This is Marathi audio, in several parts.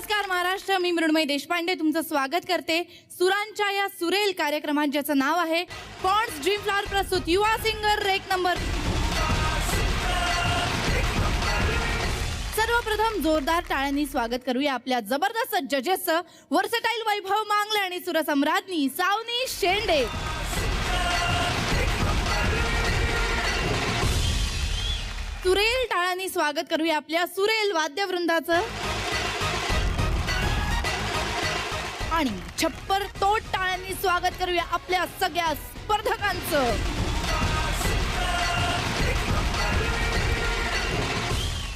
नमस्कार महाराष्ट्र, मी मृण्मयी देशपांडे तुमचं स्वागत करते सुरांच्या या सुरेल कार्यक्रमात, ज्याचं नाव आहे पॉन्ड्स ड्रीम फ्लॉवर प्रस्तुत युवा सिंगर एक नंबर. सर्वप्रथम जोरदार टाळ्यांनी स्वागत करूया आपल्या जबरदस्त जजेसचं, वर्सटाईल वैभव मांगले आणि सुरसम्राज्ञी सावनी शेंडे. सुरेल टाळ्यांनी स्वागत करूया आपल्या सुरेल वाद्यवृंदाचं आणि छप्पर तोड टाळ्यांनी स्वागत करूया आपल्या सगळ्या स्पर्धकांचं.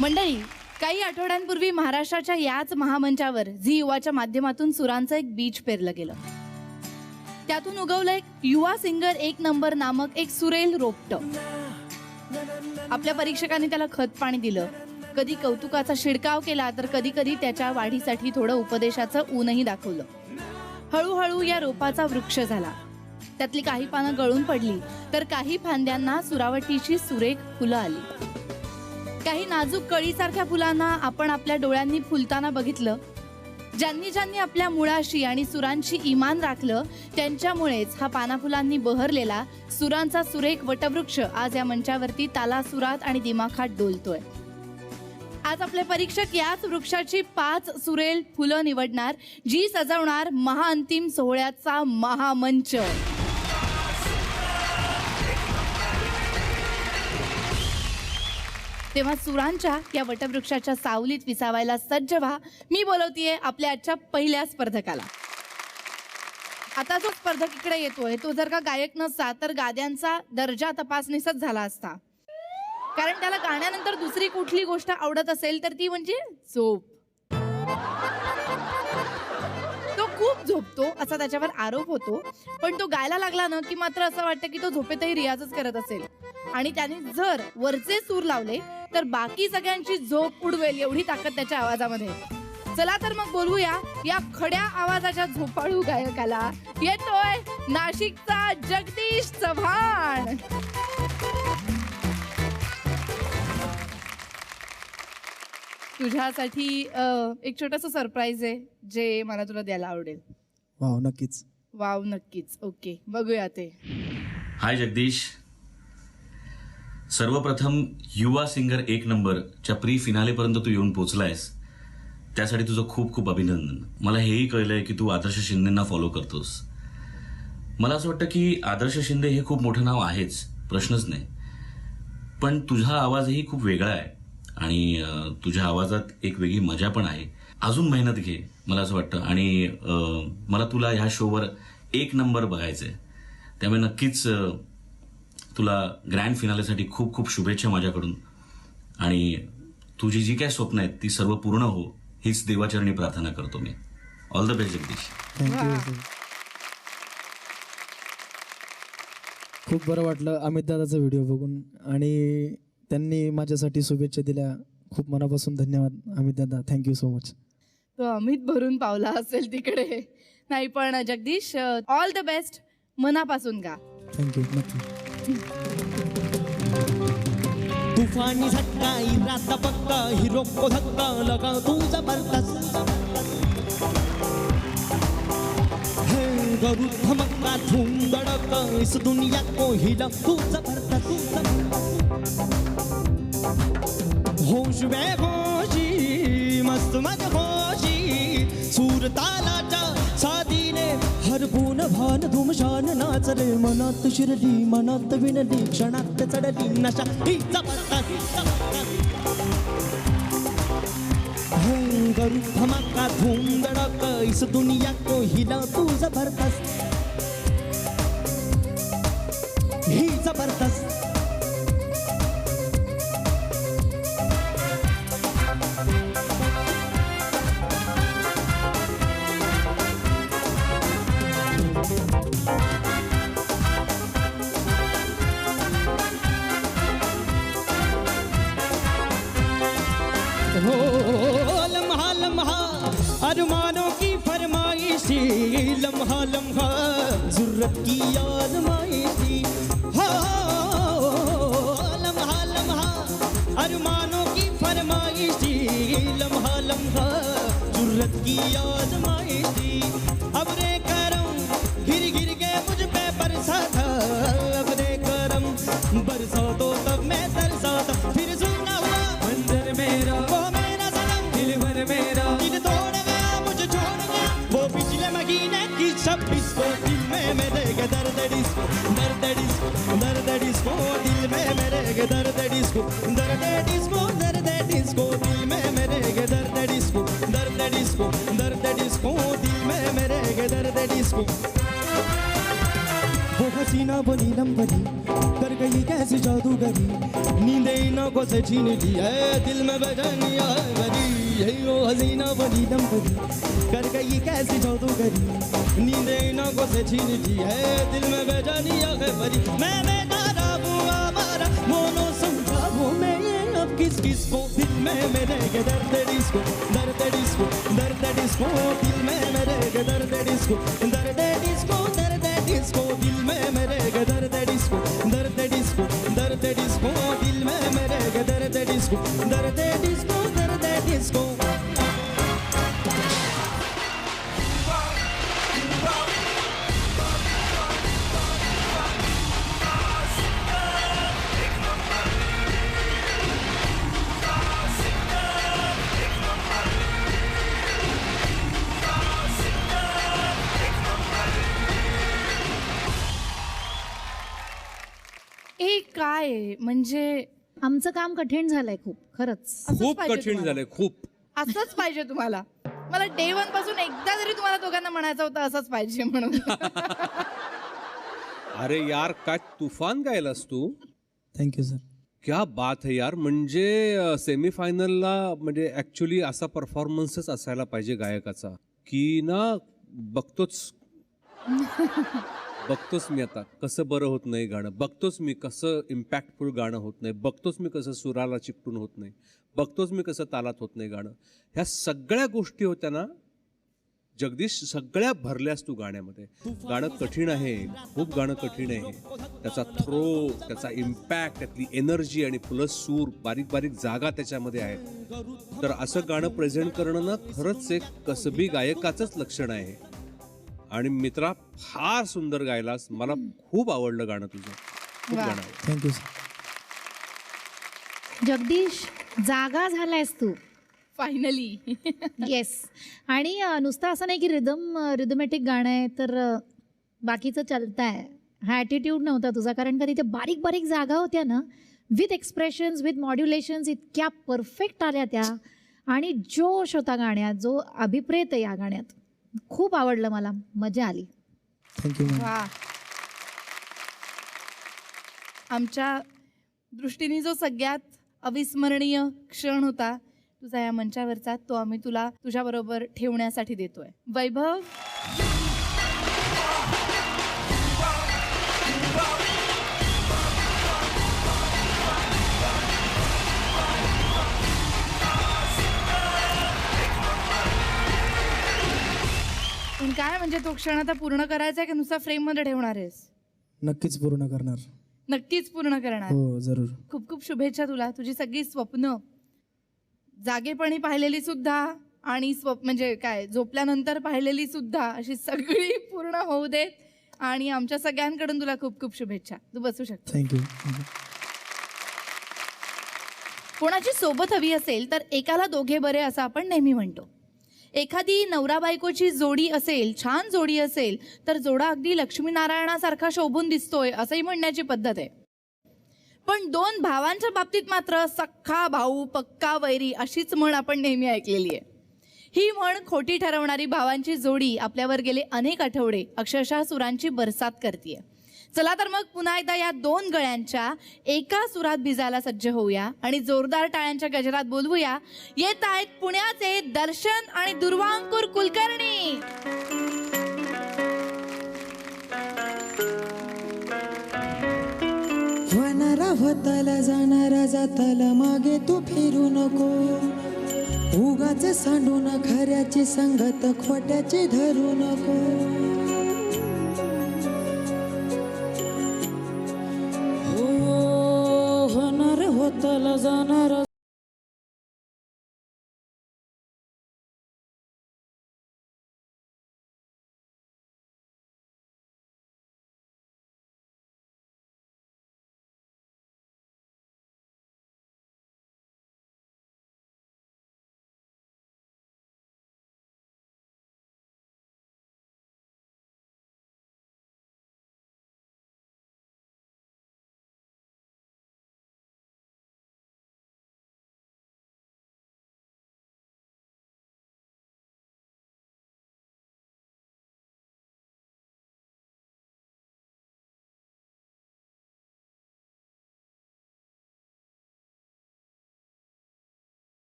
मंडळी, काही आठवड्यांपूर्वी महाराष्ट्राच्या याच महामंचावर झी युवाच्या माध्यमातून सुरांचं एक बीज पेरलं गेलं. त्यातून उगवलं एक युवा सिंगर एक नंबर नामक एक सुरेल रोपटं. आपल्या परीक्षकांनी त्याला खत पाणी दिलं, कधी कौतुकाचा शिडकाव केला तर कधी कधी त्याच्या वाढीसाठी थोडं उपदेशाचं ऊनही दाखवलं. हळूहळू या रोपाचा वृक्ष झाला. त्यातली काही पानं गळून पडली तर काही फांद्यांना सुरावटीची सुरेख फुलं आली. काही नाजूक कळीसारख्या फुलांना आपण आपल्या डोळ्यांनी फुलताना बघितलं. ज्यांनी ज्यांनी आपल्या मुळाशी आणि सुरांशी इमान राखलं त्यांच्यामुळेच हा पानाफुलांनी बहरलेला सुरांचा सुरेख वटवृक्ष आज या मंचावरती तालासुरात आणि दिमाखात डोलतोय. आज आपले परीक्षक याच वृक्षाची 5 सुरेल फुलं निवडणार, जी सजवणार महाअंतिम सोहळ्याचा महामंच. तेव्हा सुरांच्या या वटवृक्षाच्या सावलीत विसावायला सज्ज व्हा. मी बोलवतीये आपल्या आजच्या पहिल्या स्पर्धकाला. आता जो स्पर्धक इकडे येतोय तो जर का गायक नसता तर गाद्यांचा दर्जा तपासणीसच झाला असता, कारण त्याला गाण्यानंतर दुसरी कुठली गोष्ट आवडत असेल तर ती म्हणजे झोप. तो खूप झोपतो असा त्याच्यावर आरोप होतो, पण तो गायला लागला ना की मात्र असं वाटतं की तो झोपेतही रियाजच करत असेल. आणि त्याने जर वरचे सूर लावले तर बाकी सगळ्यांची झोप उडवेल एवढी ताकद त्याच्या आवाजामध्ये. चला तर मग बोलूया या खड्या आवाजाच्या झोपाळू गायकाला. येतोय नाशिकचा जगदीश चव्हाण. तुझ्यासाठी एक छोटंसं सरप्राईज आहे जे मला तुला द्यायला आवडेल. वाव, नक्कीच. वाव, नक्कीच. ओके, बघूया ते. हाय जगदीश, सर्वप्रथम युवा सिंगर एक नंबरच्या प्री फिनालेपर्यंत तू येऊन पोचलायस, त्यासाठी तुझं खूप खूप अभिनंदन. मला हेही कळलंय की तू आदर्श शिंदेंना फॉलो करतोस. मला असं वाटतं की आदर्श शिंदे हे खूप मोठं नाव आहेच, प्रश्नच नाही, पण तुझा आवाजही खूप वेगळा आहे आणि तुझ्या आवाजात एक वेगळी मजा पण आहे. अजून मेहनत घे, मला असं वाटतं. आणि मला तुला ह्या शोवर एक नंबर बघायचंय, त्यामुळे नक्कीच तुला ग्रँड फिनालेसाठी खूप खूप शुभेच्छा माझ्याकडून. आणि तुझी जी काय स्वप्न आहेत ती सर्व पूर्ण हो हीच देवाचरणी प्रार्थना करतो मी. All the best Jagdish. Thank you. खूप बरं वाटलं अमित दादाचा व्हिडिओ बघून आणि त्यांनी माझ्यासाठी शुभेच्छा दिल्या. खूप मनापासून धन्यवाद अमित दादा, थँक्यू सो मच. तो अमित भरून पावला असेल तिकडे. नाही पण जगदीश, ऑल द बेस्ट, मनापासून गा. थँक्यू. नक्की. तूफानी झटका इरादा पक्का हिरो को धक्का लगा तू जबरदस्त है गरु धमका धूम धड़का इस दुनिया को हिला तू जबरदस्त. होश में होशी मस्त मत होशी सूर तालाच्या साधीने हरपून भान धुमशान नाचले. मनात शिरली मनात विनली क्षणात चढली नशा ही जबरदस्त. गरु धमाका धूम धड़का इस दुनिया को हिला तू जबरदस्त ही जबरदस्त. लम्हा लम्हा अरमानों की फरमाइशी, लम्हा लम्हा ज़रूरत की आज़माइशी. हो लम्हा लम्हा अरमानों की फरमाइशी, लम्हा लम्हा ज़रूरत की आजमाइशी, अब रे करम गिर गिर के मुझ पे बरसा था, अब रे करम बरसा तो तब मैं तरसा था, फिर सुनना हुआ मंजर मेरा वो मेरा सनम, दिल भर मेरा दिल तोड़ गया मुझे छोड़ गया, वो पिछले महीने की 26 को दिल में मेरे के दर्द डिस्को, दर्द डिस्को, दर्द डिस्को, दिल में मेरे के दर्द डिस्को, दर्द डिस्को, दर्द डिस्को, दिल में मेरे के दर्द डिस्को, दर्द डिस्को, दर्द डिस्को, दिल में मेरे के दर्द डिस्को। वो हसीना वो नीलम परी कर गई कैसी जादूगरी, नींदे इनको से छीन ली है, दिल में बेचैनी आ गई, यही वो हसीना वो नीलम परी कर गई कैसी जादूगरी, नींदे इनको से छीन ली है, दिल में बेचैनी आ गई, मैं बेचारा हुआ मारा मोनो समझा वो मैं अब किस किस को, दिल में मेरे के दर्द डिस्को, दर्द डिस्को, दर्द डिस्को, दिल में मेरे के दर्द डिस्को, दर्द डिस्को, दर्द डिस्को, दिल में मेरे के दर्द डिस्को, दर्द डिस्को, दर्द डिस्को, दिल में मेरे के दर्द डिस्को, दर्द डिस्को, दर्द डिस्को। हे काय आहे? म्हणजे आमचं काम कठीण झालंय खूप, खरंच. असंच खूप पाहिजे कठीण तुम्हाला. झालंय खूप. असंच पाहिजे तुम्हाला. मला डे 1 पासून एकदा तरी तुम्हाला दोघांना म्हणायचं होतं असंच पाहिजे म्हणून. अरे यार काय तुफान गायलास तू. Thank you sir. क्या बात है यार. म्हणजे सेमीफायनलला म्हणजे ऍक्च्युली असा परफॉर्मन्सच असायला पाहिजे गायकाचा की ना. बघतोच मी आता कसं बरं होत नाही गाणं, बघतोच मी कसं इम्पॅक्टफुल गाणं होत नाही, बघतोच मी कसं सुराला चिकटून होत नाही, बघतोच मी कसं तालात होत नाही गाणं. ह्या सगळ्या गोष्टी होत्या ना जगदीश, सगळ्या भरल्यास तू गाण्यामध्ये. गाणं कठीण आहे, खूप गाणं कठीण आहे. त्याचा थ्रो, त्याचा इम्पॅक्ट, त्यातली एनर्जी आणि प्लस सूर, बारीक बारीक जागा त्याच्यामध्ये आहेत. तर असं गाणं प्रेझेंट करणं ना खरंच एक कसबी गायकाचंच लक्षण आहे. आणि मित्रा फार सुंदर गायलास. मला खूप आवडलं गाणं तुझं, खूप वा. गाणं आवडलं. Thank you sir. जगदीश, जागा झालायस तू. फायनली. येस. आणि नुसतं असं नाही की रिदमॅटिक गाणं आहे तर बाकीचं चालतंय, हा ॲटिट्यूड नव्हता तुझा. कारण का तिथे बारीक बारीक जागा होत्या ना, विथ एक्सप्रेशन्स, विथ मॉड्युलेशन्स इतक्या परफेक्ट आल्या त्या. आणि जोश होता गाण्यात, जो अभिप्रेत आहे या गाण्यात. खूप आवडलं मला, मजा आली. Thank you ma'am. वा. आमच्या दृष्टीने जो सगळ्यात अविस्मरणीय क्षण होता तुझा या मंचावरचा, तो आम्ही तुला तुझ्याबरोबर ठेवण्यासाठी देतोय. वैभव, पण काय म्हणजे तो क्षण आता पूर्ण करायचा आहे की नुसता फ्रेममध्ये ठेवणार आहेस? नक्कीच पूर्ण करणार. नक्कीच पूर्ण करणार. हो जरूर. खूप खूप शुभेच्छा तुला. तुझी सगळी स्वप्न जागेपणी पाहिलेली सुद्धा आणि म्हणजे काय झोपल्यानंतर पाहिलेली सुद्धा अशी सगळी पूर्ण होऊ देत. आणि आमच्या सगळ्यांकडून तुला खूप खूप शुभेच्छा. तू बसू शकतो. थँक्यू. कोणाची सोबत हवी असेल तर एकाला दोघे बरे असं आपण नेहमी म्हणतो. एखादी नवरा बायकोची जोडी असेल, छान जोडी असेल तर जोडा अगदी लक्ष्मीनारायणासारखा शोभून दिसतोय असंही म्हणण्याची पद्धत आहे. पण दोन भावांच्या बाबतीत मात्र सख्खा भाऊ पक्का वैरी अशीच म्हण आपण नेहमी ऐकलेली आहे. ही म्हण खोटी ठरवणारी भावांची जोडी आपल्यावर गेले अनेक आठवडे अक्षरशः सुरांची बरसात करतीये. चला तर मग पुन्हा एकदा या दोन गळ्यांच्या एका सुरात भिजायला सज्ज होऊया आणि जोरदार टाळ्यांच्या गजरात बोलवूया. येत आहेत पुण्याचे दर्शन आणि दुर्वांकुर कुलकर्णी. होणारा होताला जाणारा जाताला मागे तू फिरू नको. उगाच सांडून खऱ्याची संगत खोट्याची धरू नको. होणार होताला जाणारा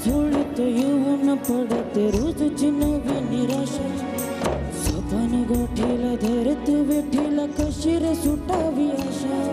झोळीत येऊन पडते रोजची नवी निराशा. सपन गोठीला धरत वेठीला कशी रे सुटावी आशा.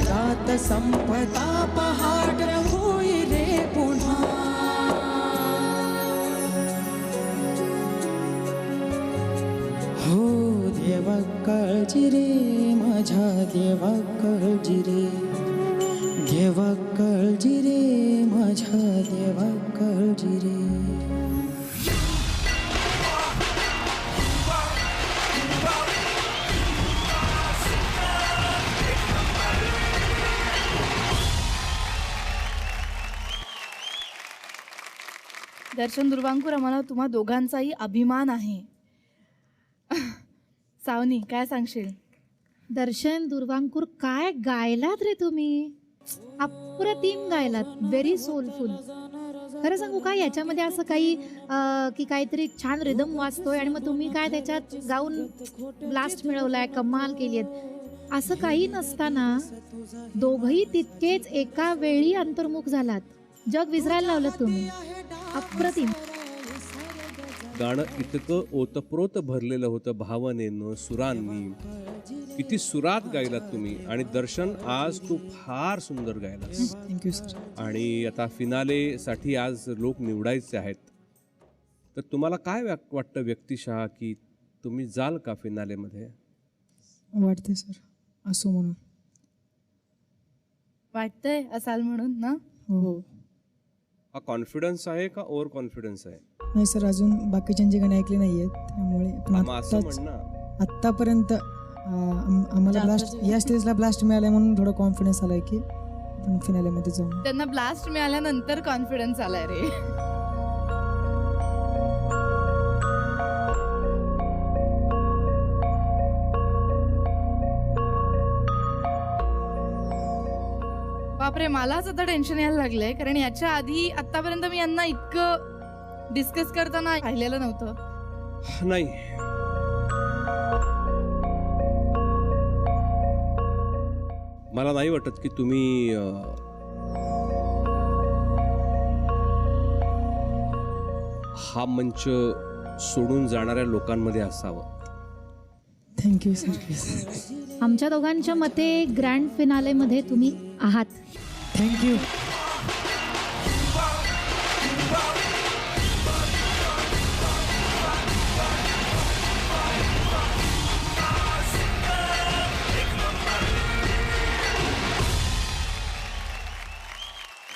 रात संपता पहाट होई रे पुन्हा. हो देवा काळजी रे माझ्या देवा काळजी रे. देवा काळजी रे माझ्या देवा काळजी रे. दर्शन दुर्वांकूर, आम्हाला तुम्हा दोघांचाही अभिमान आहे. सावनी, काय सांगशील? दर्शन दुर्वांकूर, काय गायलात रे तुम्ही. अप्रतिम गायलात, व्हेरी सोलफुल. खरं सांगू का, याच्यामध्ये असं काही की काहीतरी छान रिदम वाजतोय आणि मग तुम्ही काय त्याच्यात गाऊन ब्लास्ट मिळवलाय, कमाल केली आहेत, असं काही नसताना दोघंही तितकेच एका वेळी अंतर्मुख झालात. जग विसरायला लावलं तुम्ही. अप्रतिम. गाणं इतकं ओतप्रोत भरलेलं होतं भावनेनं, सुरांनी. किती सुरात गायलात तुम्ही. आणि दर्शन, आज तू फार सुंदर गायलास. Thank you sir. आणि आता फिनालेसाठी आज लोक निवडायचे आहेत, तर तुम्हाला काय वाटतं व्यक्तिशः की तुम्ही जाल का फिनालेमध्ये? वाटते सर, असो म्हणून. वाटतंय असाल म्हणून ना? हो. हा कॉन्फिडन्स आहे का ओव्हर कॉन्फिडन्स आहे? नाही सर, अजून बाकीच्यांची गाणी ऐकली नाही आहेत, त्यामुळे पण मग असं म्हण ना. आत्तापर्यंत आम्हाला ब्लास्ट, या स्टेजला ब्लास्ट मिळाला म्हणून थोडं कॉन्फिडन्स आलाय की आपण फिनालेमध्ये जाऊ. त्यांना ब्लास्ट मिळाल्यानंतर कॉन्फिडन्स आलाय रे. बापरे, मलाच आता टेन्शन यायला लागलंय, कारण याच्या आधी आतापर्यंत मी यांना इतकं डिस्कस करताना पाहिलेलं नव्हतं. नाही, मला नाही वाटत की तुम्ही हा मंच सोडून जाणाऱ्या लोकांमध्ये असावं. Thank you sir. आमच्या दोघांच्या मते ग्रँड फिनालेमध्ये तुम्ही आहात. थँक्यू.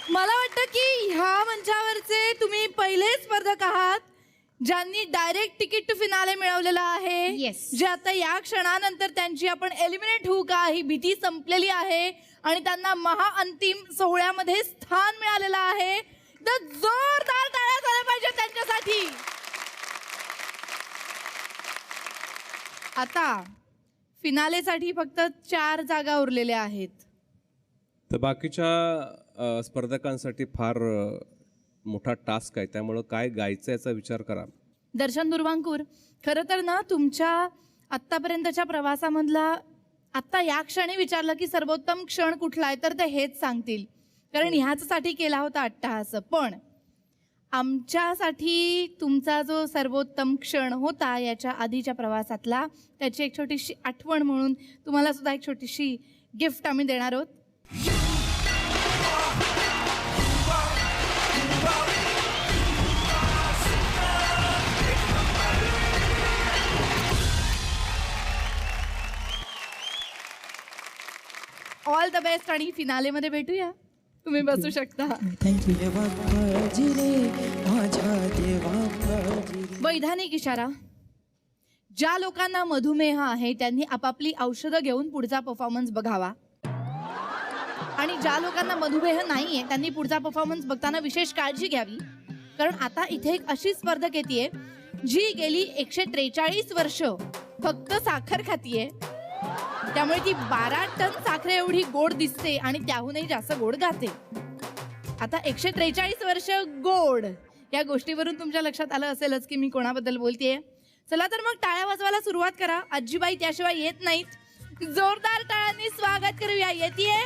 मला वाटतं की ह्या मंचावरचे तुम्ही पहिले स्पर्धक आहात ज्यांनी डायरेक्ट तिकीट टू फिनाले मिळवलेला आहे. Yes. जे आता या क्षणानंतर त्यांची आपण एलिमिनेट होऊ का ही भीती संपलेली आहे आणि त्यांना महाअंतिम सोहळ्यामध्ये स्थान मिळालेलं आहे. तर जोरदार टाळ्या झाल्या पाहिजे त्यांच्यासाठी. आता फिनालेसाठी फक्त 4 जागा उरलेल्या आहेत. तर बाकीच्या स्पर्धकांसाठी फार मोठा टास्क आहे, त्यामुळं काय गायचं याचा विचार करा. दर्शन दुर्वांकूर, खरं तर ना तुमच्या आत्तापर्यंतच्या प्रवासामधला आत्ता या क्षणी विचारलं की सर्वोत्तम क्षण कुठला आहे तर ते हेच सांगतील, कारण ह्याचसाठी केला होता अट्टहास. पण आमच्यासाठी तुमचा जो सर्वोत्तम क्षण होता याच्या आधीच्या प्रवासातला, त्याची एक छोटीशी आठवण म्हणून तुम्हाला सुद्धा एक छोटीशी गिफ्ट आम्ही देणार आहोत. ऑल द बेस्ट आणि फिनालेमध्ये भेटूया. तुम्ही बसू शकता. थँक्यू. देवा माझी रे, माझ्या देवा माझी रे. वैधानिक इशारा. ज्या लोकांना मधुमेह आहे त्यांनी आपापली औषधं घेऊन पुढचा परफॉर्मन्स बघावा, आणि ज्या लोकांना मधुमेह नाहीये त्यांनी पुढचा परफॉर्मन्स बघताना विशेष काळजी घ्यावी. कारण आता इथे एक अशी स्पर्धक येते जी गेली 143 वर्ष फक्त साखर खातीये. त्यामुळे ती 12 टन साखर एवढी गोड दिसते आणि त्याहूनही जास्त गोड गाते. आता 143 वर्ष गोड या गोष्टीवरून तुमच्या लक्षात आलं असेलच की मी कोणाबद्दल बोलतेय. चला तर मग टाळ्या वाजवायला सुरुवात करा. आजीबाई त्याशिवाय येत नाहीत. जोरदार टाळ्यांनी स्वागत करूया. येतीये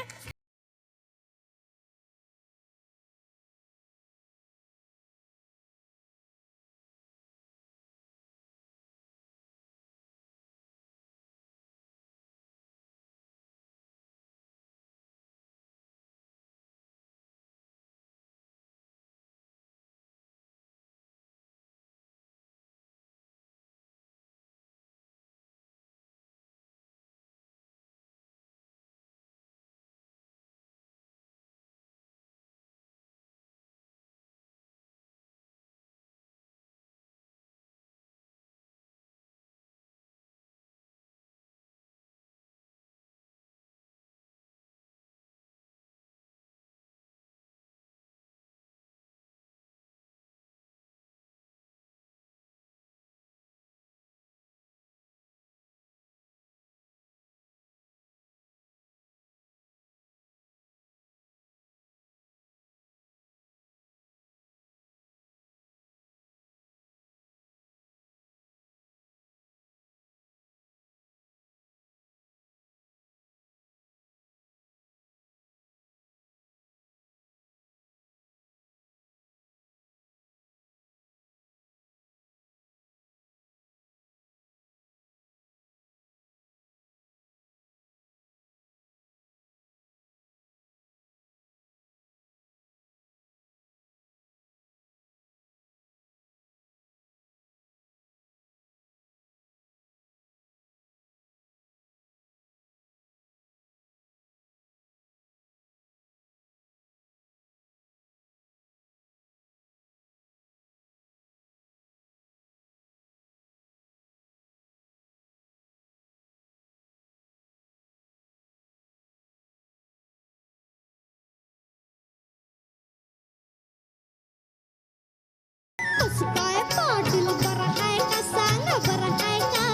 काय पाटील बरं आहे का सांग बरं आहे का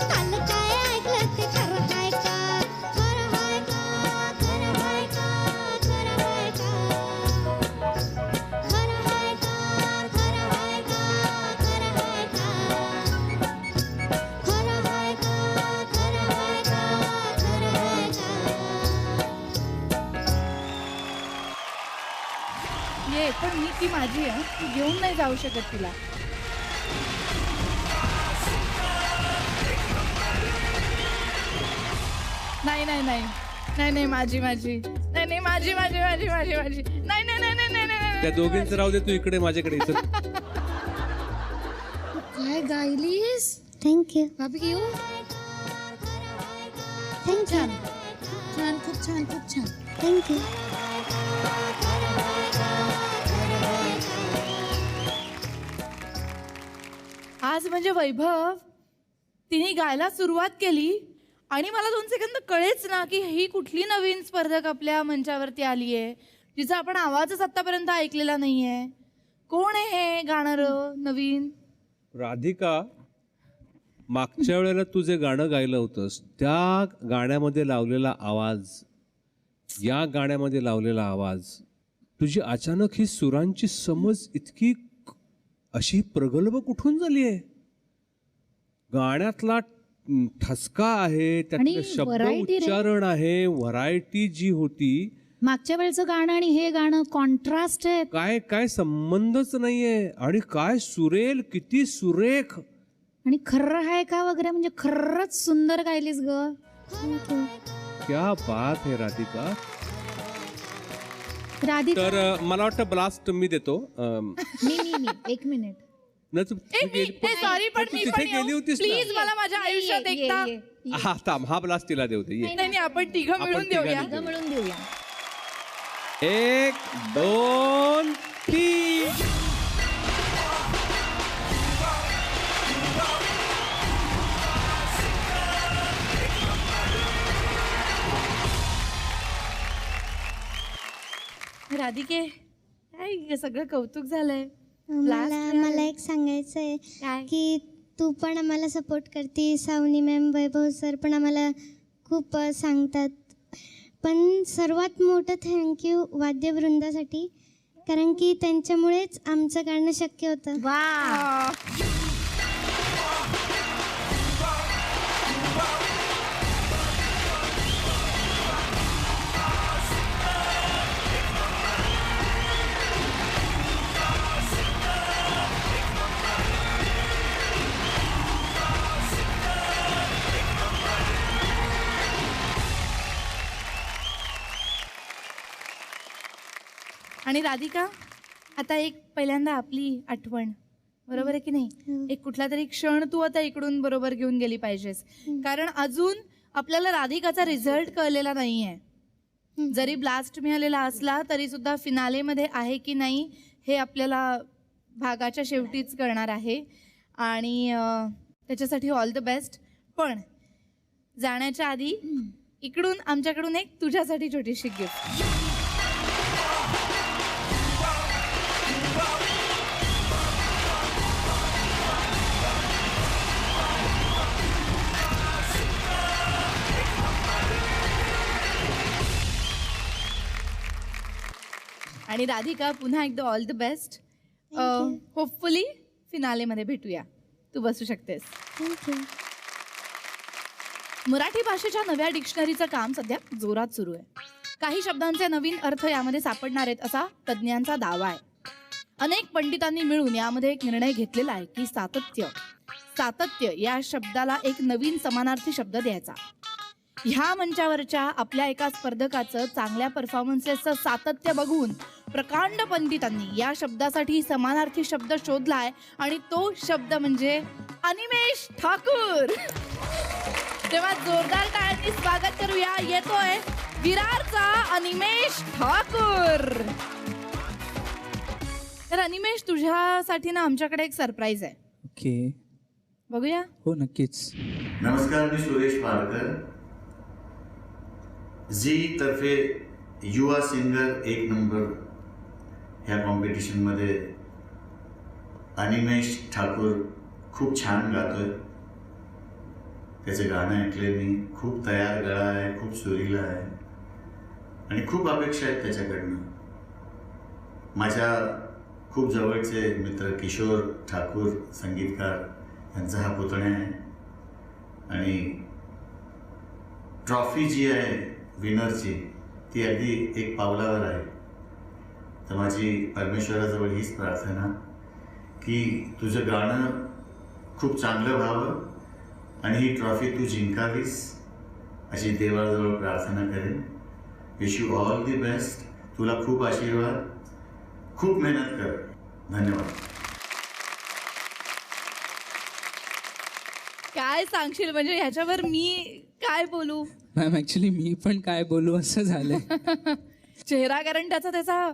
काल काय ऐकलं ते खरं आहे का खरं आहे का खरं आहे का खरं आहे का खरं आहे का खरं आहे का खरं आहे का खरं आहे का खरं आहे का खरं आहे का. ये पण मी ती माझी आहे. तू घेऊन नाही जाऊ शकत तिला. नाही नाही नाही नाही नाही माझी माझी नाही नाही माझी माझी माझी माझी माझी नाही नाही नाही नाही नाही नाही त्या दोघींचं राहू दे, तू इकडे माझ्याकडे इथं. काय गायलीस थँक्यू भाभी येऊ. थँक्यू छान छान खूप छान खूप छान. थँक्यू. आज म्हणजे वैभव तिने गायला सुरुवात केली आणि मला 2 सेकंद कळेच ना की ही कुठली नवीन स्पर्धक आपल्या मंचावरती आली आहे जिचा आपण आवाजच आतापर्यंत ऐकलेला नाहीये. कोण आहे हे गाणारं नवीन? राधिका, मागच्या वेळेला तू जे गाणं गायलं होतंस त्या गाण्यामध्ये लावलेला आवाज, या गाण्यामध्ये लावलेला आवाज, तुझी अचानक ही सुरांची समज इतकी अशी प्रगल्भ कुठून झाली आहे? गाण्यातला ठसका आहे, त्यातले आणि शब्द variety रे. उच्चारण आहे, व्हरायटी जी होती मागच्या वेळचं गाणं आणि हे गाणं कॉन्ट्रास्ट आहे. काय काय संबंधच नाहीये. आणि काय सुरेल, किती सुरेख. आणि खरं आहे का वगैरे म्हणजे खरंच सुंदर गायलीस ग. क्या बात है राधिका. राधिका तर मला वाटतं ब्लास्ट मी देतो. मी 1 मिनिट. न तू सॉरी पण मी तिथे पण गेली होतीस ना. प्लीज मला माझ्या आयुष्यात एकदा हा थांब, हा ब्लास्ट तिला देऊ दे. ये. नाही आपण तिघं आपण मिळून देऊया. तिघांनी मिळून देऊया. 1 2 3. राधिके काय सगळं कौतुक झालंय. मला एक सांगायचं आहे काय? की तू पण आम्हाला सपोर्ट करते, सावनी मॅम, वैभव सर पण आम्हाला खूप सांगतात. पण सर्वात मोठं थँक्यू वाद्यवृंदासाठी, कारण की त्यांच्यामुळेच आमचं गाणं शक्य होतं. वा. आणि राधिका आता एक पहिल्यांदा आपली आठवण, बरोबर आहे की नाही, एक कुठला तरी क्षण तू आता इकडून बरोबर घेऊन गेली पाहिजेस. कारण अजून आपल्याला राधिकाचा रिझल्ट कळलेला नाहीये. जरी ब्लास्ट मिळालेला असला तरी सुद्धा फिनालेमध्ये आहे की नाही हे आपल्याला भागाच्या शेवटीच कळणार आहे. आणि त्याच्यासाठी ऑल द बेस्ट. पण जाण्याच्या आधी इकडून आमच्याकडून एक तुझ्यासाठी छोटीशी गिफ्ट. आणि राधिका पुन्हा एकदा ऑल द बेस्ट. होपफुली फिनालेमध्ये भेटूया. तू बसू शकतेस. थँक्यू. मराठी भाषेच्या नव्या डिक्शनरीचं काम सध्या जोरात सुरू आहे. काही शब्दांचे नवीन अर्थ यामध्ये सापडणार आहेत असा तज्ज्ञांचा दावा आहे. अनेक पंडितांनी मिळून यामध्ये एक निर्णय घेतलेला आहे की सातत्य या शब्दाला एक नवीन समानार्थी शब्द द्यायचा. ह्या मंचावरच्या आपल्या एका स्पर्धकाचं चांगल्या परफॉर्मन्सेसचं सातत्य बघून प्रकांड पंडितांनी या शब्दासाठी समानार्थी शब्द शोधलाय आणि तो शब्द म्हणजे अनिमेष ठाकूर. तेव्हा जोरदार टाळ्यांनी स्वागत करूया. येतोय विरारचा अनिमेष ठाकूर. तर अनिमेष, तुझ्यासाठी ना आमच्याकडे एक सरप्राईज आहे. ओके. बघूया. हो नक्कीच. नमस्कार, मी सुरेश पारकर. झी तर्फे युवा सिंगर 1 नंबर ह्या कॉम्पिटिशनमध्ये अनिमेष ठाकूर खूप छान गातोय. त्याचे गाणं ऐकले मी. खूप तयार गळा आहे, खूप सुरीला आहे आणि खूप अपेक्षा आहेत त्याच्याकडनं. माझ्या खूप जवळचे मित्र किशोर ठाकूर संगीतकार यांचा हा पुतण्या आहे. आणि ट्रॉफी जी आहे विनरची ती अगदी एक पावलावर आहे. तर माझी परमेश्वराजवळ हीच प्रार्थना की तुझं गाणं खूप चांगलं व्हावं आणि ही ट्रॉफी तू जिंकावीस अशी देवाजवळ प्रार्थना करेन. Wish you all the best. तुला खूप आशीर्वाद. खूप मेहनत कर. धन्यवाद. काय सांगशील, म्हणजे ह्याच्यावर मी काय बोलू. मॅम ॲक्च्युली मी पण काय बोलू असं झालंय. चेहरा, कारण त्याचा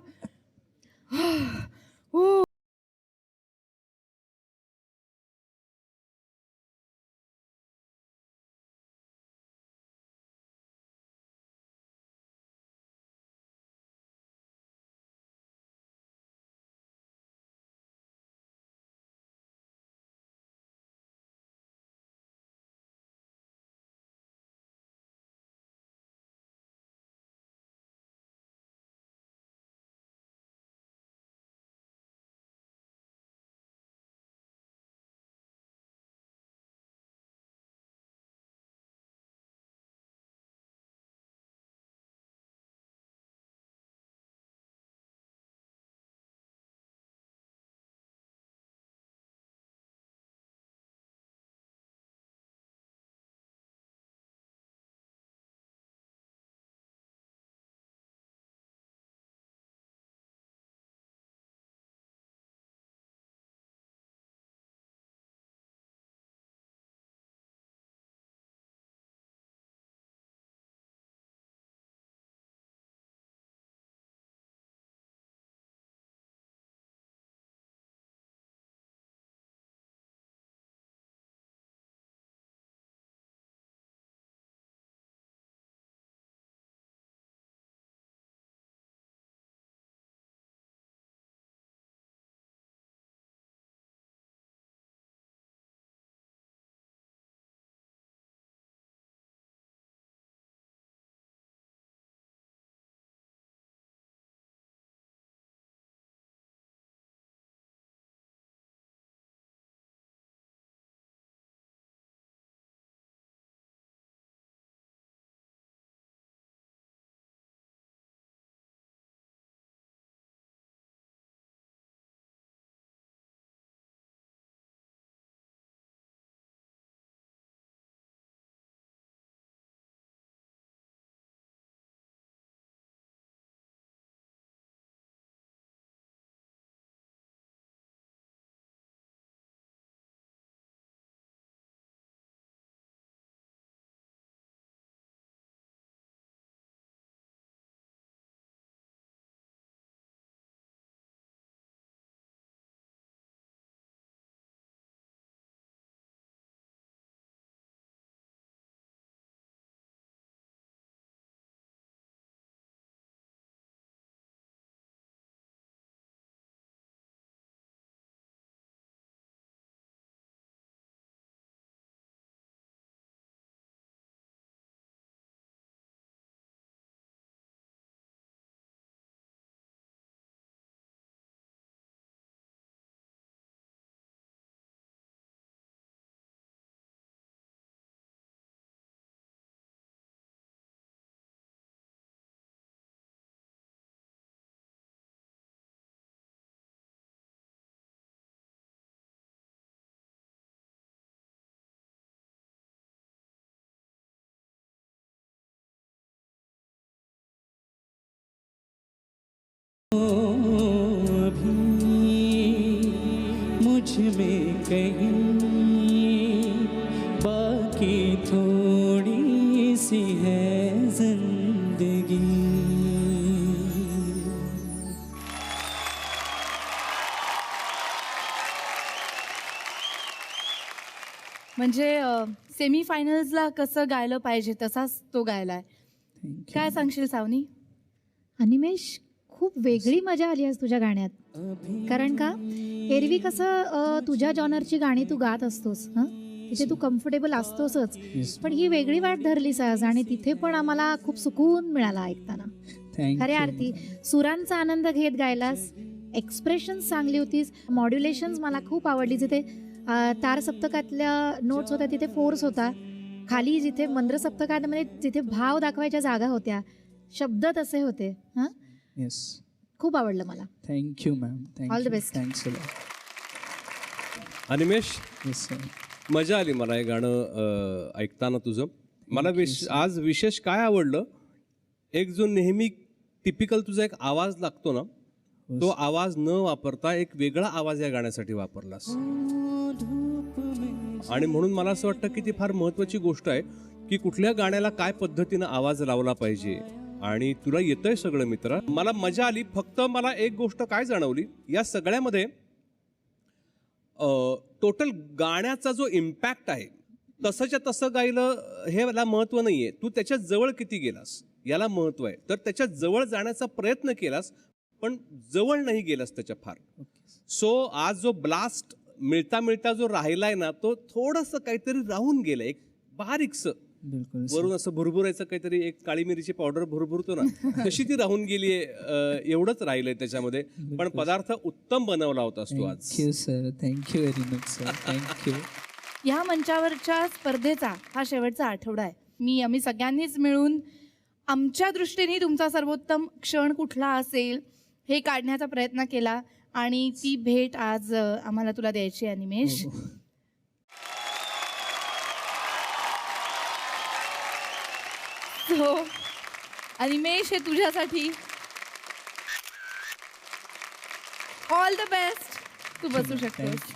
अभी मुझ में कहीं बाकी थोड़ी सी है जिंदगी. म्हणजे सेमीफायनल्सला कसं गायलं पाहिजे तसाच तो गायलाय. काय सांगशील सावनी? अनिमेश, खूप वेगळी मजा आली आज तुझ्या गाण्यात. कारण का एरवी कसं तुझ्या जॉनरची गाणी तू गात असतोस, हां तिथे तू कम्फर्टेबल असतोसच, पण ही वेगळी वाट धरलीस आज आणि तिथे पण आम्हाला खूप सुकून मिळाला ऐकताना. खऱ्या अर्थी सुरांचा आनंद घेत गायलास, एक्सप्रेशन्स चांगली होतीस, मॉड्युलेशन्स मला खूप आवडली. जिथे तार सप्तकातल्या नोट्स होत्या तिथे फोर्स होता, खाली जिथे मंद्र सप्तकामध्ये जिथे भाव दाखवायच्या जागा होत्या, शब्द तसे होते. हां येस, खूप आवडलं मला. Thank you ma'am. All the best. Thanks. Animesh, yes sir. मजा आली मला हे गाणं ऐकताना तुझं. मला आज विशेष काय आवडलं, एक जो नेहमी टिपिकल तुझा एक आवाज लागतो ना, तो आवाज न वापरता एक वेगळा आवाज या गाण्यासाठी वापरलास. आणि म्हणून मला असं वाटतं की ती फार महत्त्वाची गोष्ट आहे की कुठल्या गाण्याला काय पद्धतीनं आवाज लावला पाहिजे. आणि तुला येतंय सगळं मित्रा. मला मजा आली. फक्त मला एक गोष्ट काय जाणवली या सगळ्यामध्ये, टोटल गाण्याचा जो इम्पॅक्ट आहे तसंच्या तसं गायलं हे मला महत्त्व नाही आहे. तू त्याच्या जवळ किती गेलास याला महत्त्व आहे. तर त्याच्या जवळ जाण्याचा प्रयत्न केलास पण जवळ नाही गेलास त्याच्या फार. सो आज जो ब्लास्ट मिळता मिळता जो राहिलाय ना, तो थोडंसं काहीतरी राहून गेलं, एक बारीकसं वरून असं भुरभुरायचं काहीतरी, एक काळी मिरीची पावडर भुरभुरतो ना तशी ती राहून गेलीये. एवढंच राहिलंय त्याच्यामध्ये. पण पदार्थ उत्तम बनवला होतास तू आज. Thank you sir. Thank you very much sir. Thank you. ह्या मंचावरच्या स्पर्धेचा हा शेवटचा आठवडा आहे. आम्ही सगळ्यांनीच मिळून आमच्या दृष्टीने तुमचा सर्वोत्तम क्षण कुठला असेल हे काढण्याचा प्रयत्न केला आणि ती भेट आज आम्हाला तुला द्यायची आहे अनिमेश. हो अनिमेश, हे तुझ्यासाठी. All the best. तू बसू शकतोस.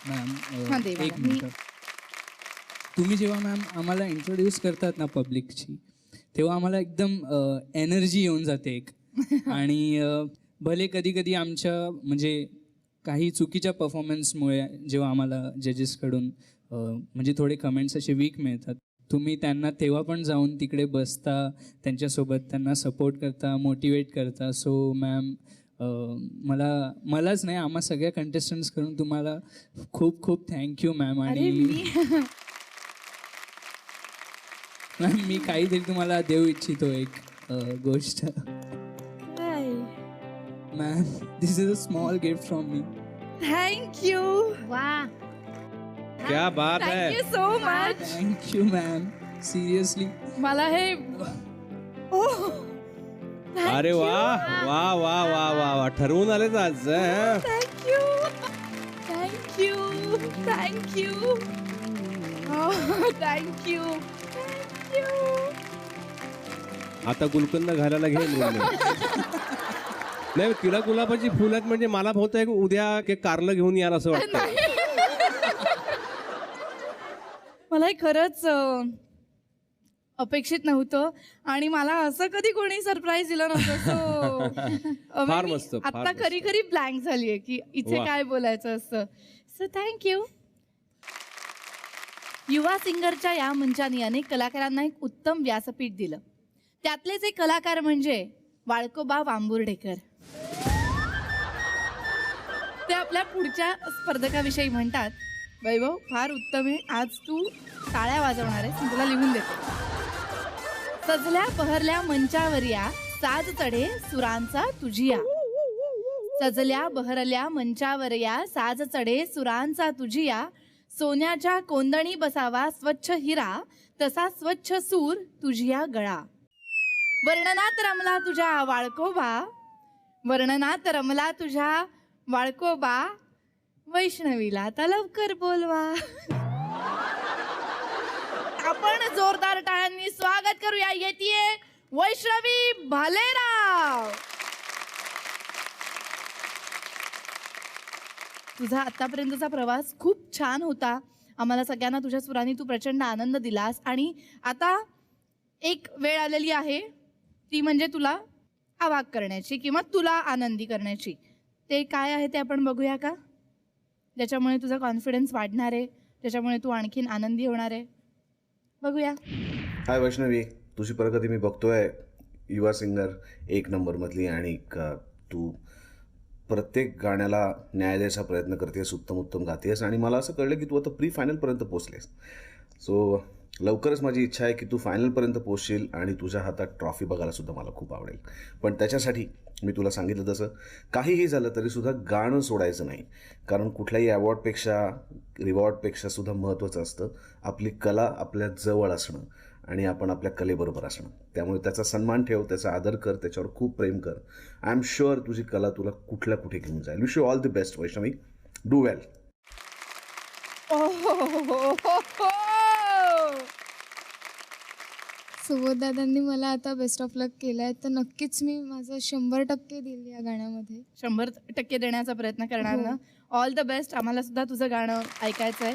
मॅम दे एक मला. मिनिट. तुम्ही जेव्हा मॅम आम्हाला इंट्रोड्यूस करतात ना पब्लिकची, तेव्हा आम्हाला एकदम एनर्जी येऊन जाते एक. आणि भले कधी कधी आमच्या म्हणजे काही चुकीच्या परफॉर्मन्समुळे जेव्हा आम्हाला जजेसकडून म्हणजे थोडे कमेंट्स असे वीक मिळतात, तुम्ही त्यांना तेव्हा पण जाऊन तिकडे बसता, त्यांच्यासोबत त्यांना सपोर्ट करता, मोटिवेट करता. सो मॅम मलाच नाही, आम्हा सगळ्या कंटेस्टंट्स करून तुम्हाला खूप खूप थँक्यू मॅम. आणि मॅम मी काहीतरी तुम्हाला देऊ इच्छितो एक गोष्ट. Ma'am, this is a small gift from me. Thank you. वा, क्या बात है. Thank you so much. Thank you ma'am, seriously. मला हे अरे वा वा वा वा वा वा, ठरवून आलेच आज. Thank you thank you thank you thank you thank you. आता गुलकंद घालायला घेईन नाही, तिला गुलाबाची फुल आहेत म्हणजे मला बहुतेक उद्या कारलं घेऊन याल असं वाटतं. मला खरंच अपेक्षित नव्हतं आणि मला असं कधी कोणी सरप्राईज दिलं नव्हतं. फार मस्त. आता खरी खरी ब्लँक झालीये की इथे वा. काय बोलायचं असतं. So thank you. युवा सिंगरच्या या मंचाने अनेक कलाकारांना एक उत्तम व्यासपीठ दिलं. त्यातलेच एक कलाकार म्हणजे वाळकोबा वांबुर्डेकर. ते आपल्या पुढच्या स्पर्धकाविषयी म्हणतात, वैभव फार उत्तम आहे, आज तू टाळ्या वाजवणार आहेस, तुला लिहून देतो. सजल्या बहरल्या मंचावर या, साज चढे सुरांचा तुझिया. सजल्या बहरल्या मंचावर या, साज चढे सुरांचा तुझिया. सोन्याच्या कोंदणी बसावा स्वच्छ हिरा, तसा स्वच्छ सूर तुझिया गळा. वर्णनात रमला तुझ्या वाळकोबा, वर्णनात रमला तुझ्या वाळकोबा. वैष्णवीला आता लवकर बोलवा. आपण जोरदार टाळ्यांनी स्वागत करूया. येतीये वैष्णवी भालेराव. तुझा आत्तापर्यंतचा प्रवास खूप छान होता. आम्हाला सगळ्यांना तुझ्या सुरांनी तू प्रचंड आनंद दिलास. आणि आता एक वेळ आलेली आहे, ती म्हणजे तुला अवाक करण्याची किंवा तुला आनंदी करण्याची. ते काय आहे ते आपण बघूया का? ज्याच्यामुळे तुझा कॉन्फिडन्स वाढणार आहे, त्याच्यामुळे तू आणखीन आनंदी होणार आहे. बघूया. हाय वैष्णवी, तुझी प्रगती मी बघतोय युवा सिंगर 1 नंबरमधली. आणि तू प्रत्येक गाण्याला न्याय द्यायचा प्रयत्न करतेस, उत्तम गातेस. आणि मला असं कळलं की तू आता प्री फायनलपर्यंत पोचलेस. सो लवकरच माझी इच्छा आहे की तू फायनलपर्यंत पोचशील आणि तुझ्या हातात ट्रॉफी बघायला सुद्धा मला खूप आवडेल. पण त्याच्यासाठी मी तुला सांगितलं तसं काहीही झालं तरीसुद्धा गाणं सोडायचं नाही. कारण कुठल्याही अवॉर्डपेक्षा रिवॉर्डपेक्षा सुद्धा महत्त्वाचं असतं आपली कला आपल्या जवळ असणं आणि आपण आपल्या कलेबरोबर असणं. त्यामुळे त्याचा सन्मान ठेव, त्याचा आदर कर, त्याच्यावर खूप प्रेम कर. आय एम शुअर तुझी कला तुला कुठल्या कुठे घेऊन जाईल. Wish you all the best Vaishnavi. Do well. सुबोधदादांनी मला आता बेस्ट ऑफ लक केला आहे, तर नक्कीच मी माझं 100% देईल या गाण्यामध्ये. 100% देण्याचा प्रयत्न करणार ना. All the best. आम्हाला सुद्धा तुझं गाणं ऐकायचं आहे.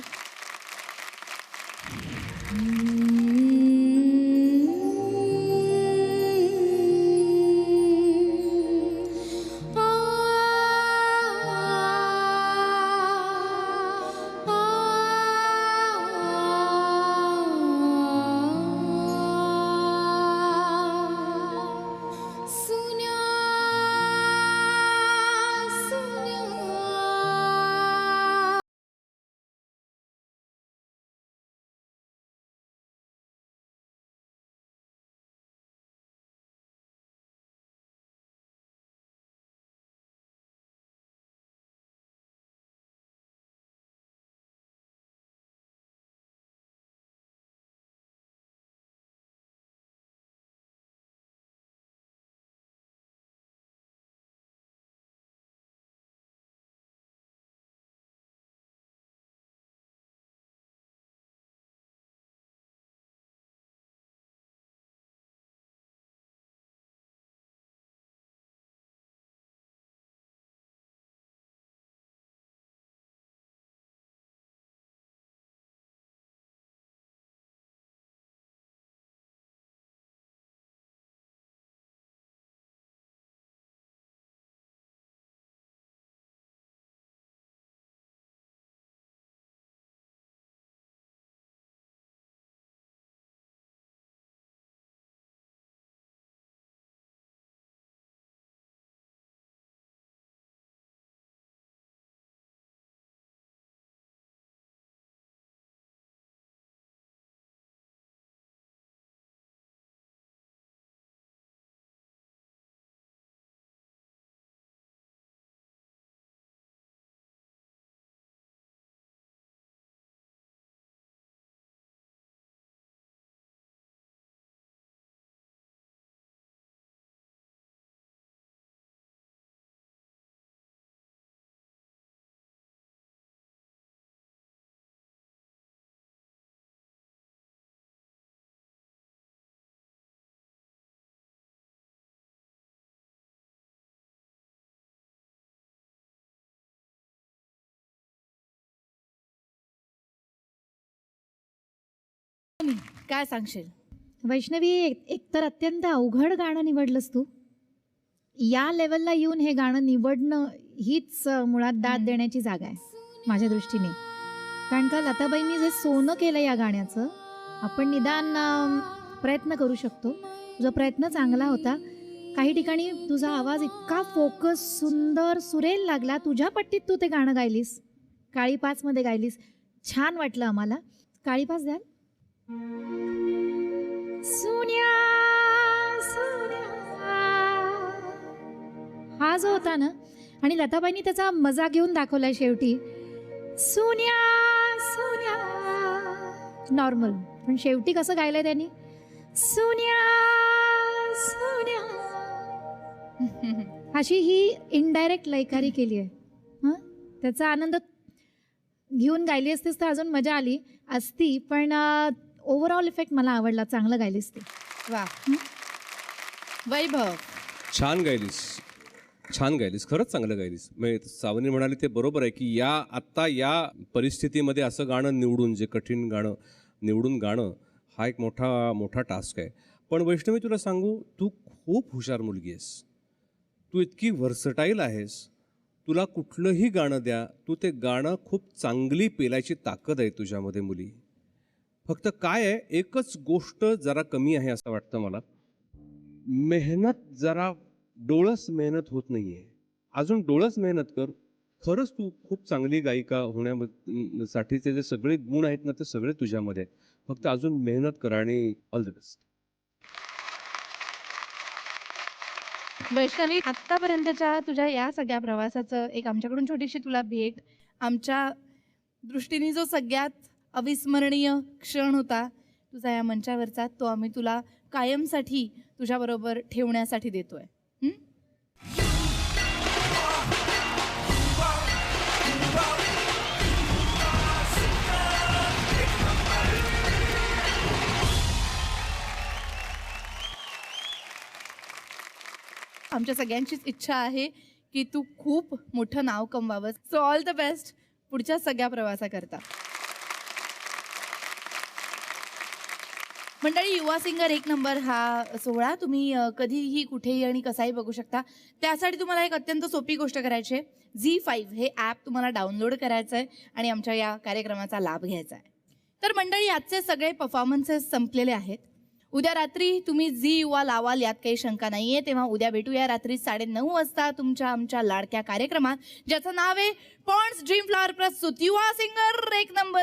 काय सांगशील? वैष्णवी, एकतर अत्यंत अवघड गाणं निवडलंस तू. या लेवलला येऊन हे गाणं निवडणं हीच मुळात दाद देण्याची जागा आहे माझ्या दृष्टीने. कारण का लताबाईंनी जे सोनं केलं या गाण्याचं, आपण निदान प्रयत्न करू शकतो. तुझा प्रयत्न चांगला होता. काही ठिकाणी तुझा आवाज इतका फोकस, सुंदर, सुरेल लागला. तुझ्या पट्टीत तू ते गाणं गायलीस, काळी पाचमध्ये गायलीस. छान वाटलं आम्हाला. काळी पाच द्याल? सुन्या सुन्या, हा जो होता ना, आणि लताबाईंनी त्याचा मजा घेऊन दाखवलाय शेवटी. सुन्या सुन्या नॉर्मल, पण शेवटी कसं गायलंय त्यांनी, सुन्या सुन्या, अशी ही इनडायरेक्ट लयकारी केली आहे. हां, त्याचा आनंद घेऊन गायली असतीस तर अजून मजा आली असती. पण ओव्हरऑल इफेक्ट मला आवडला. चांगलं गायलीस ती. वा. वैभव, छान गायलीस. छान गायलीस, खरंच चांगलं गायलीस. म्हणजे सावनी म्हणाली ते बरोबर आहे की आत्ता या परिस्थितीमध्ये असं गाणं निवडून, जे कठीण गाणं निवडून गाणं हा एक मोठा टास्क आहे. पण वैष्णवी तुला सांगू, तू खूप हुशार मुलगी आहेस, तू इतकी व्हर्सटाईल आहेस, तुला कुठलंही गाणं द्या, तू ते गाणं खूप चांगली पेलायची ताकद आहे तुझ्यामध्ये मुली. फक्त काय आहे, एकच गोष्ट जरा कमी आहे असं वाटतं मला, मेहनत जरा डोळस मेहनत होत नाही आहे. अजून डोळस मेहनत कर. खरंच तू खूप चांगली गायिका होण्यासाठीचे जे सगळे गुण आहेत ना, ते सगळे तुझ्यामध्ये आहेत. फक्त अजून मेहनत कर आणि ऑल द बेस्ट. वैष्णवी, आत्तापर्यंतच्या तुझ्या या सगळ्या प्रवासाचं एक आमच्याकडून छोटीशी तुला भेट. आमच्या दृष्टीने जो सगळ्यात अविस्मरणीय क्षण होता तुझा या मंचावरचा, तो आम्ही तुला कायमसाठी तुझ्याबरोबर ठेवण्यासाठी देतोय. आमच्या सगळ्यांचीच इच्छा आहे की तू खूप मोठं नाव कमवावंस. सो ऑल द बेस्ट पुढच्या सगळ्या प्रवासाकरता. मंडळी, युवा सिंगर एक नंबर हा सोहळा तुम्ही कधीही कुठेही आणि कसाही बघू शकता. त्यासाठी तुम्हाला एक अत्यंत सोपी गोष्ट करायची आहे. ZEE5 हे ॲप तुम्हाला डाउनलोड करायचं आहे आणि आमच्या या कार्यक्रमाचा लाभ घ्यायचा आहे. तर मंडळी, आजचे सगळे परफॉर्मन्सेस संपलेले आहेत. उद्या रात्री तुम्ही झी युवा लावाल यात काही शंका नाहीये. तेव्हा उद्या भेटूया रात्री 9:30 वाजता तुमच्या आमच्या लाडक्या कार्यक्रमात, ज्याचं नाव आहे पॉन्ड्स ड्रीम फ्लॉवर प्रस्तुत युवा सिंगर एक नंबर.